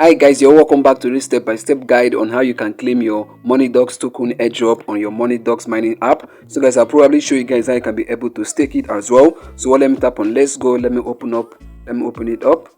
Hi guys, you're welcome back to this step-by-step guide on how you can claim your Money Dogs token airdrop on your Money Dogs mining app. So guys, I'll probably show you guys how you can be able to stake it as well. So let me tap on let's go. Let me open it up.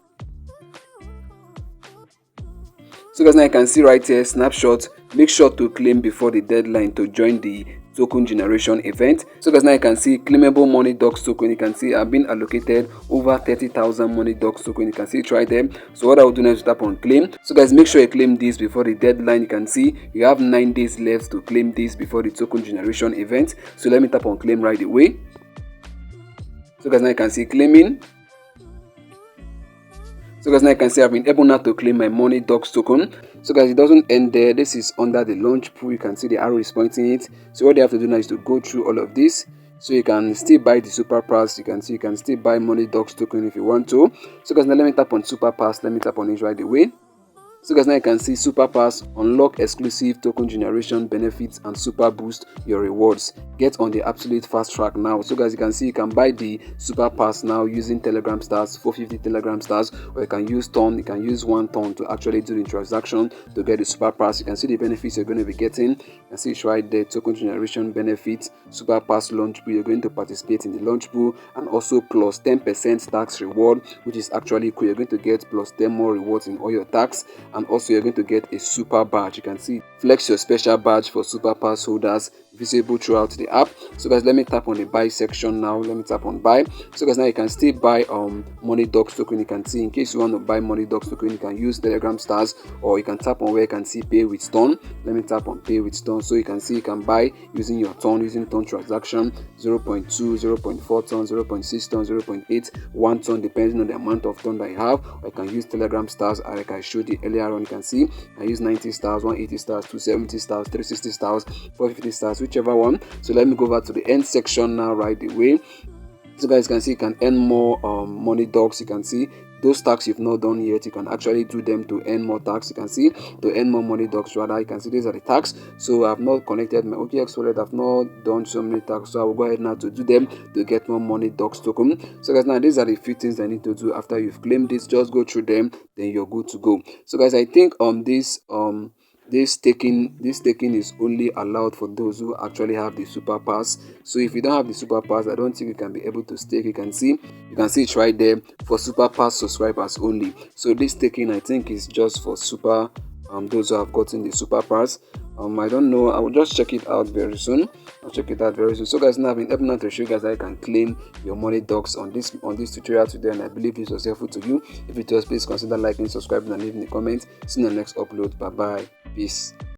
So guys, now you can see right here, snapshot. Make sure to claim before the deadline to join the token generation event. So guys, now you can see claimable Money Dogs token. You can see I've been allocated over 30,000 Money Dogs token. You can see it right there. So what I will do now is tap on claim. So guys, make sure you claim this before the deadline. You can see you have 9 days left to claim this before the token generation event. So let me tap on claim right away. So guys, now you can see claiming. So guys, now you can see I've been able now to claim my Money Dogs token. So guys, it doesn't end there. This is under the launch pool. You can see the arrow is pointing it. So what you have to do now is to go through all of this. So you can still buy the super pass. You can see you can still buy Money Dogs token if you want to. So guys, now let me tap on super pass. Let me tap on it right away. So guys, now you can see super pass, unlock exclusive token generation benefits and super boost your rewards. Get on the absolute fast track now. So guys, you can see you can buy the super pass now using Telegram stars, 450 Telegram stars, or you can use ton. You can use 1 ton to actually do the transaction to get the super pass. You can see the benefits you're going to be getting. You can see it's right there, token generation benefits, super pass launch pool. You're going to participate in the launch pool and also plus 10% tax reward, which is actually cool. You're going to get plus 10 more rewards in all your tax. And also you're going to get a super badge. You can see flex your special badge for super pass holders visible throughout the app. So guys, let me tap on the buy section now. Let me tap on buy. So guys, now you can still buy Money Dogs token. You can see in case you want to buy Money Dogs token, you can use Telegram stars, or you can tap on where you can see pay with ton. Let me tap on pay with ton. So you can see you can buy using your ton, using ton transaction, 0.2, 0.4 ton, 0.6 ton, 0.8, 1 ton, depending on the amount of ton that you have. Or you can use Telegram stars like I showed you earlier on. You can see I use 90 stars, 180 stars, 270 stars, 360 stars, 450 stars, whichever one. So let me go over to the end section now right away. So guys, you can see you can earn more Money Dogs. You can see those tax you've not done yet, you can actually do them to earn more tax. You can see to earn more Money Dogs, rather you can see these are the tax. So I've not connected my OKX wallet, I've not done so many tax, so I will go ahead now to do them to get more Money Dogs token. So guys, now these are the few things I need to do after you've claimed this. Just go through them, then you're good to go. So guys, I think this taking is only allowed for those who actually have the super pass. So if you don't have the super pass, I don't think you can be able to stake. You can see it right there for super pass subscribers only. So this taking, I think, is just for super those who have gotten the super pass. I don't know, I will just check it out very soon. I'll check it out very soon. So guys, now I've been able to show you guys how you can claim your Money Dogs on this tutorial today, and I believe this was helpful to you. If it was, please consider liking, subscribing, and leaving a comment. See you in the next upload. Bye bye. Peace.